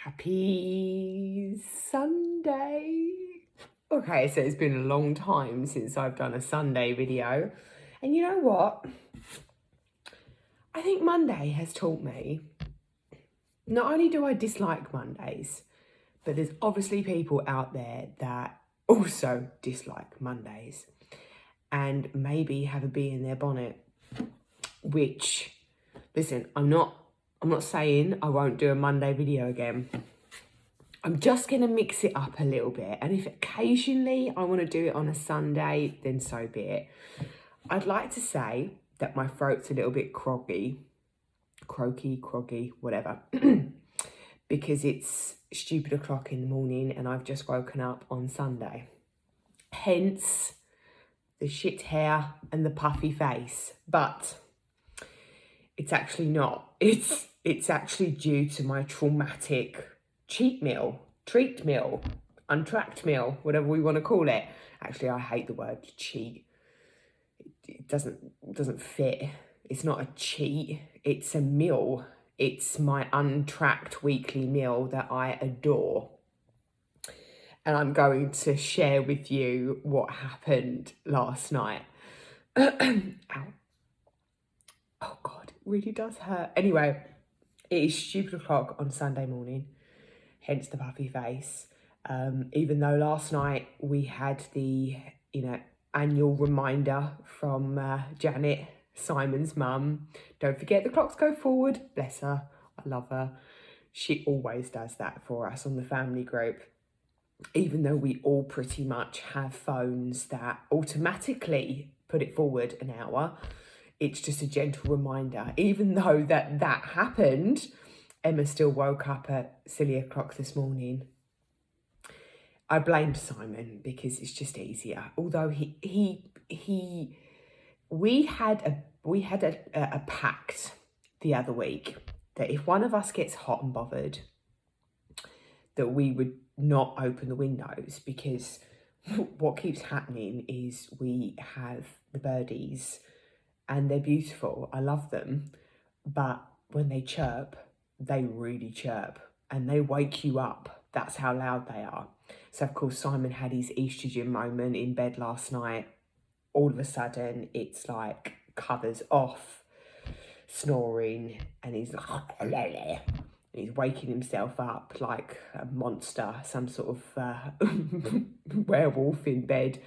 Happy Sunday. Okay, so it's been a long time since I've done a Sunday video. And you know what? I think Monday has taught me, not only do I dislike Mondays, but there's obviously people out there that also dislike Mondays and maybe have a bee in their bonnet, which, listen, I'm not saying I won't do a Monday video again. I'm just going to mix it up a little bit. And if occasionally I want to do it on a Sunday, then so be it. I'd like to say that my throat's a little bit croaky, whatever, because it's stupid o'clock in the morning and I've just woken up on Sunday. Hence the shit hair and the puffy face. But it's actually not. It's actually due to my traumatic treat meal, untracked meal, whatever we want to call it. Actually, I hate the word cheat. It doesn't fit. It's not a cheat. It's a meal. It's my untracked weekly meal that I adore. And I'm going to share with you what happened last night. Ow. Oh God, it really does hurt. Anyway, it is stupid o'clock on Sunday morning, hence the puffy face. Even though last night we had the, annual reminder from Janet, Simon's mum. Don't forget the clocks go forward. Bless her. I love her. She always does that for us on the family group. Even though we all pretty much have phones that automatically put it forward an hour, it's just a gentle reminder. Even though that happened, Emma still woke up at silly o'clock this morning. I blamed Simon because it's just easier. Although we had a pact the other week that if one of us gets hot and bothered, that we would not open the windows, because what keeps happening is we have the birdies and they're beautiful. I love them. But when they chirp, they really chirp and they wake you up. That's how loud they are. So, of course, Simon had his estrogen moment in bed last night. All of a sudden, it's like covers off, snoring, and he's like, he's waking himself up like a monster, some sort of werewolf in bed.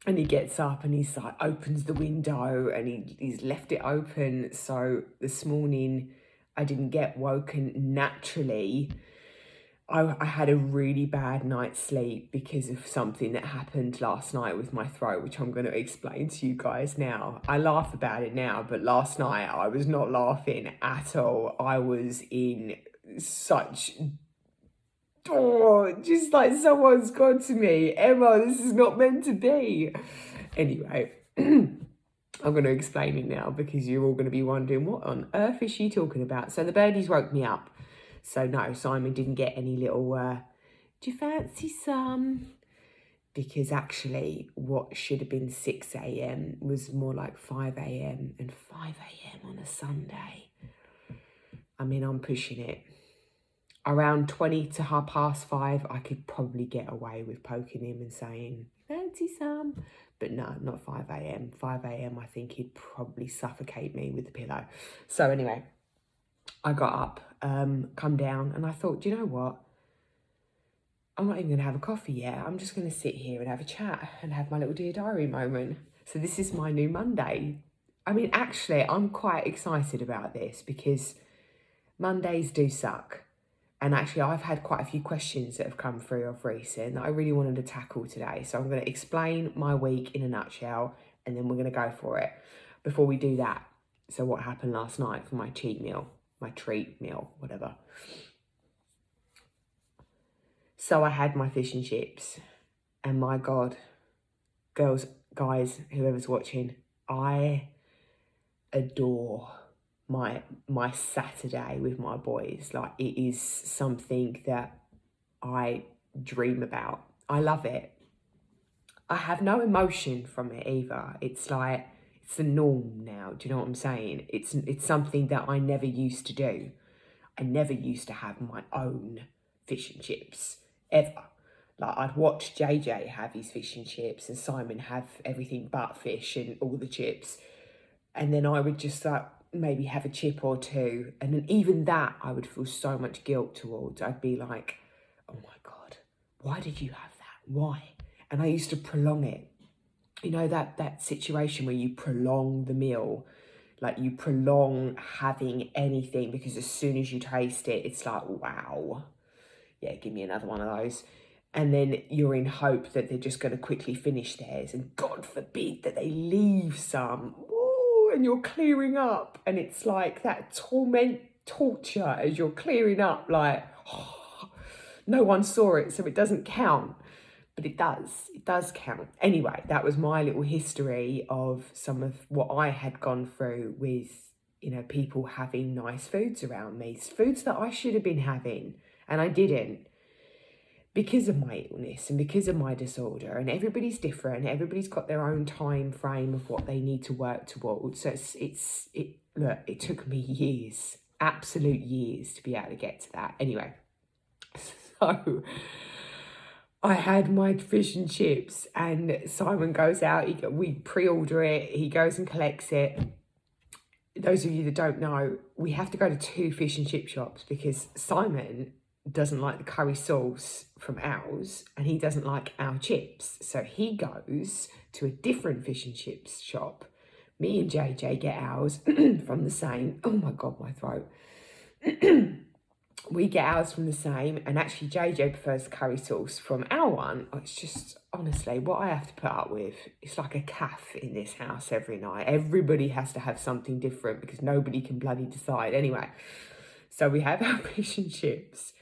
And he gets up and he's like, opens the window and he's left it open. So this morning I didn't get woken naturally. I had a really bad night's sleep because of something that happened last night with my throat, which I'm going to explain to you guys now. I laugh about it now, but last night I was not laughing at all. I was in such... just like someone's gone to me, Emma, this is not meant to be. Anyway, I'm going to explain it now because you're all going to be wondering, what on earth is she talking about? So the birdies woke me up. So no, Simon didn't get any little, do you fancy some? Because actually what should have been 6 a.m. was more like 5 a.m. and 5 a.m. on a Sunday. I mean, I'm pushing it. Around 20 to 5:30, I could probably get away with poking him and saying, fancy some? But no, not 5 a.m. 5 a.m, I think he'd probably suffocate me with the pillow. So anyway, I got up, come down, and I thought, do you know what? I'm not even going to have a coffee yet. I'm just going to sit here and have a chat and have my little Dear Diary moment. So this is my new Monday. I mean, actually, I'm quite excited about this because Mondays do suck. And actually, I've had quite a few questions that have come through of recent that I really wanted to tackle today. So I'm going to explain my week in a nutshell, and then we're going to go for it. Before we do that, so what happened last night for my cheat meal, my treat meal, whatever. So I had my fish and chips, and my God, girls, guys, whoever's watching, I adore my Saturday with my boys. Like, it is something that I dream about. I love it. I have no emotion from it either. It's like, it's the norm now. Do you know what I'm saying? It's something that I never used to do. I never used to have my own fish and chips, ever. Like, I'd watch JJ have his fish and chips and Simon have everything but fish and all the chips. And then I would just like maybe have a chip or two. And then even that, I would feel so much guilt towards. I'd be like, oh my God, why did you have that? Why? And I used to prolong it. You know, that situation where you prolong the meal, like you prolong having anything, because as soon as you taste it, it's like, wow, yeah, give me another one of those. And then you're in hope that they're just going to quickly finish theirs. And God forbid that they leave some. Ooh, and you're clearing up. And it's like that torture as you're clearing up, like, oh, no one saw it, so it doesn't count. But it does count. Anyway, that was my little history of some of what I had gone through with, you know, people having nice foods around me, foods that I should have been having, and I didn't, because of my illness and because of my disorder. And everybody's different. Everybody's got their own time frame of what they need to work towards. So look, it took me years, absolute years, to be able to get to that. Anyway, so I had my fish and chips, and Simon goes out, we pre-order it, he goes and collects it. Those of you that don't know, we have to go to 2 fish and chip shops because Simon doesn't like the curry sauce from ours and he doesn't like our chips. So he goes to a different fish and chips shop. Me and JJ get ours from the same. Oh my God, my throat. We get ours from the same, and actually JJ prefers curry sauce from our one. It's just, honestly, what I have to put up with. It's like a calf in this house every night. Everybody has to have something different because nobody can bloody decide. Anyway, so we have our fish and chips,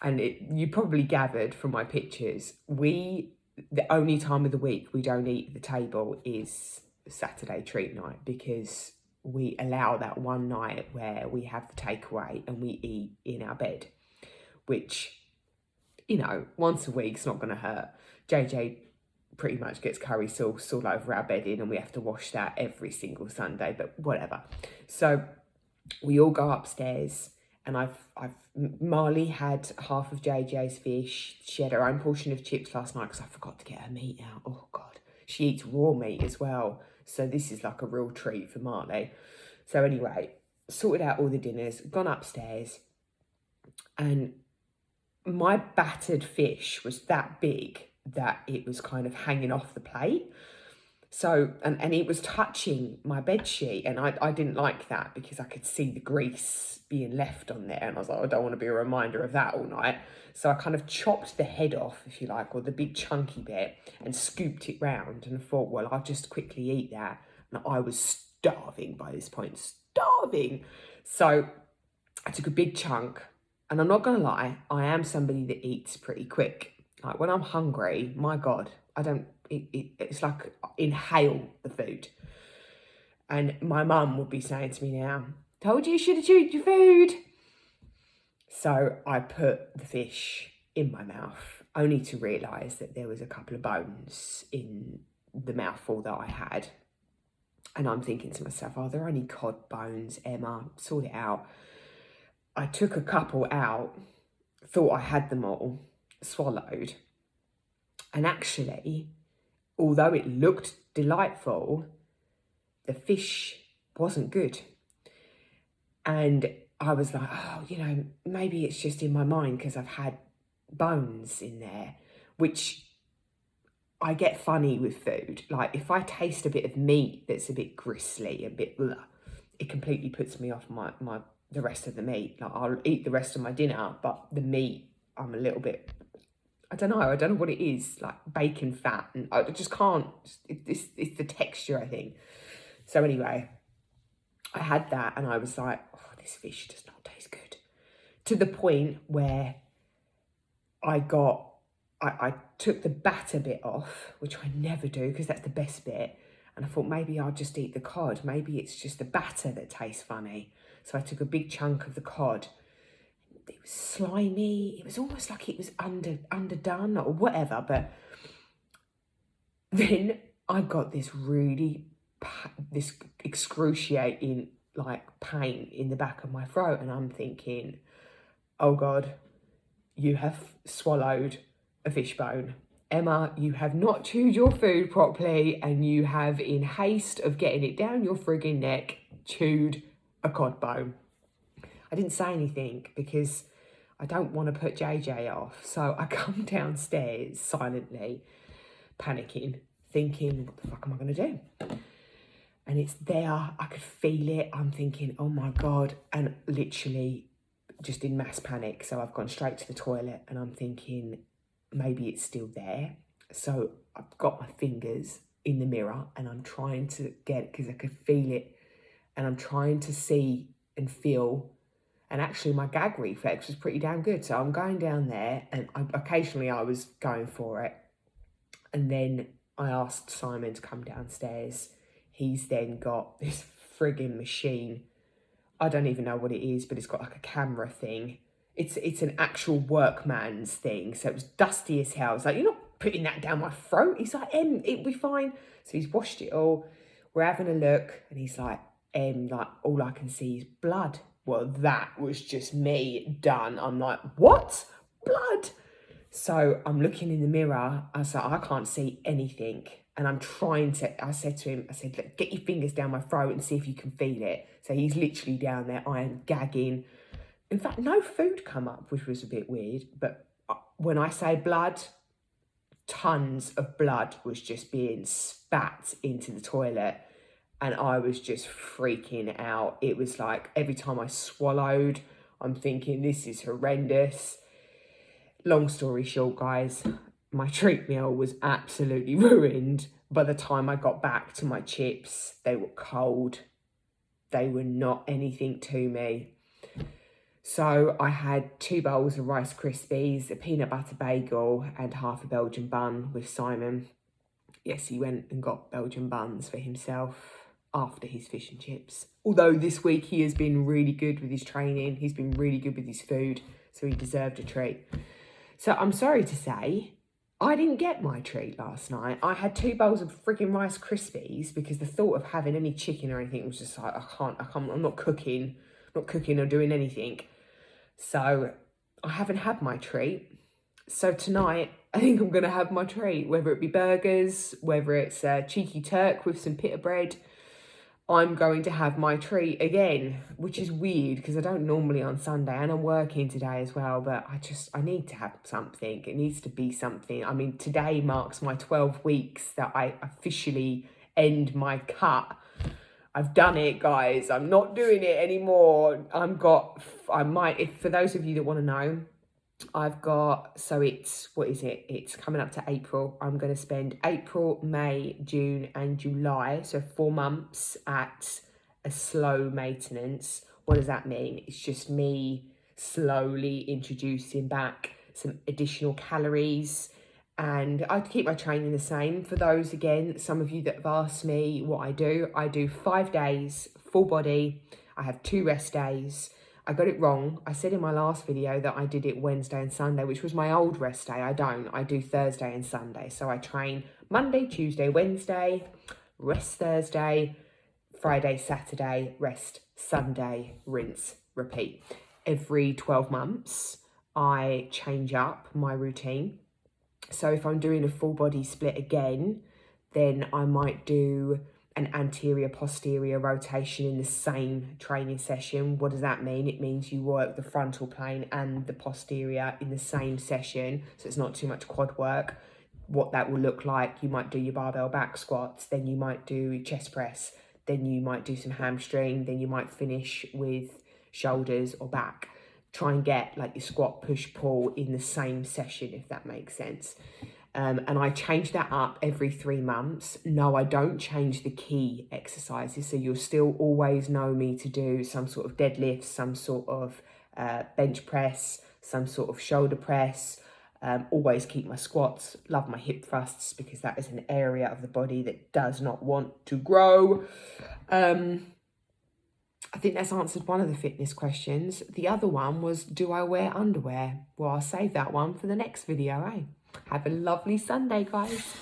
and you probably gathered from my pictures, the only time of the week we don't eat at the table is Saturday treat night, because we allow that one night where we have the takeaway and we eat in our bed, which, you know, once a week's not going to hurt. JJ pretty much gets curry sauce all over our bedding and we have to wash that every single Sunday, but whatever. So we all go upstairs, and Marley had half of JJ's fish. She had her own portion of chips last night because I forgot to get her meat out. Oh God, she eats raw meat as well. So this is like a real treat for Marley. So anyway, sorted out all the dinners, gone upstairs, and my battered fish was that big that it was kind of hanging off the plate. So, and it was touching my bed sheet, and I didn't like that because I could see the grease being left on there, and I was like, I don't want to be a reminder of that all night. So I kind of chopped the head off, if you like, or the big chunky bit, and scooped it round, and I thought, well, I'll just quickly eat that. And I was starving by this point, starving. So I took a big chunk, and I'm not going to lie, I am somebody that eats pretty quick. Like when I'm hungry, my God, it's like inhale the food. And my mum would be saying to me now, told you should have chewed your food. So I put the fish in my mouth, only to realise that there was a couple of bones in the mouthful that I had. And I'm thinking to myself, oh, they're only cod bones, Emma, sort it out. I took a couple out, thought I had them all, swallowed. And actually, although it looked delightful, the fish wasn't good. And I was like, oh, you know, maybe it's just in my mind because I've had bones in there, which I get funny with food. Like if I taste a bit of meat that's a bit gristly, a bit, it completely puts me off the rest of the meat. Like I'll eat the rest of my dinner, but the meat, I'm a little bit, I don't know what it is, like bacon fat, and I just can't, it's the texture, I think. So anyway, I had that and I was like, oh, this fish does not taste good. To the point where I took the batter bit off, which I never do because that's the best bit. And I thought maybe I'll just eat the cod. Maybe it's just the batter that tastes funny. So I took a big chunk of the cod. It was slimy. It was almost like it was underdone or whatever. But then I got this excruciating like pain in the back of my throat, and I'm thinking, oh God, you have swallowed a fish bone. Emma, you have not chewed your food properly, and you have, in haste of getting it down your frigging neck, chewed a cod bone. I didn't say anything because I don't want to put JJ off. So I come downstairs silently, panicking, thinking, what the fuck am I going to do? And it's there, I could feel it. I'm thinking, oh my God. And literally just in mass panic. So I've gone straight to the toilet and I'm thinking, maybe it's still there. So I've got my fingers in the mirror and I'm trying to get it because I could feel it. And I'm trying to see and feel. And actually my gag reflex was pretty damn good. So I'm going down there and occasionally I was going for it. And then I asked Simon to come downstairs. He's then got this frigging machine. I don't even know what it is, but it's got like a camera thing. It's an actual workman's thing. So it was dusty as hell. I was like, you're not putting that down my throat. He's like, it'll be fine. So he's washed it all. We're having a look and he's like, like all I can see is blood. Well, that was just me done. I'm like, what? Blood? So I'm looking in the mirror. I was like, I can't see anything. And I'm trying to, I said to him, get your fingers down my throat and see if you can feel it. So he's literally down there. I am gagging. In fact, no food come up, which was a bit weird. But when I say blood, tons of blood was just being spat into the toilet. And I was just freaking out. It was like every time I swallowed, I'm thinking, this is horrendous. Long story short, guys, my treat meal was absolutely ruined. By the time I got back to my chips, they were cold. They were not anything to me. So I had 2 bowls of Rice Krispies, a peanut butter bagel, and half a Belgian bun with Simon. Yes, he went and got Belgian buns for himself after his fish and chips. Although this week he has been really good with his training. He's been really good with his food, so he deserved a treat. So I'm sorry to say, I didn't get my treat last night. I had 2 bowls of freaking Rice Krispies because the thought of having any chicken or anything was just like, I can't, I'm not cooking or doing anything. So I haven't had my treat. So tonight, I think I'm going to have my treat, whether it be burgers, whether it's a cheeky Turk with some pita bread. I'm going to have my treat again, which is weird because I don't normally on Sunday and I'm working today as well, but I need to have something. It needs to be something. I mean, today marks my 12 weeks that I officially end my cut. I've done it, guys. I'm not doing it anymore. For those of you that want to know, I've got, so it's, what is it? It's coming up to April. I'm going to spend April, May, June and July. So 4 months at a slow maintenance. What does that mean? It's just me slowly introducing back some additional calories. And I keep my training the same. For those, again, some of you that have asked me what I do 5 days, full body. I have 2 rest days. I got it wrong. I said in my last video that I did it Wednesday and Sunday, which was my old rest day. I don't. I do Thursday and Sunday. So I train Monday, Tuesday, Wednesday, rest Thursday, Friday, Saturday, rest Sunday, rinse, repeat. Every 12 months, I change up my routine. So if I'm doing a full body split again, then I might do an anterior posterior rotation in the same training session. What does that mean? It means you work the frontal plane and the posterior in the same session, so it's not too much quad work. What that will look like, you might do your barbell back squats, then you might do chest press, then you might do some hamstring, then you might finish with shoulders or back. Try and get like your squat, push, pull in the same session, if that makes sense. And I change that up every 3 months. No, I don't change the key exercises. So you'll still always know me to do some sort of deadlift, some sort of bench press, some sort of shoulder press. Always keep my squats, love my hip thrusts because that is an area of the body that does not want to grow. I think that's answered one of the fitness questions. The other one was, do I wear underwear? Well, I'll save that one for the next video, eh? Have a lovely Sunday, guys.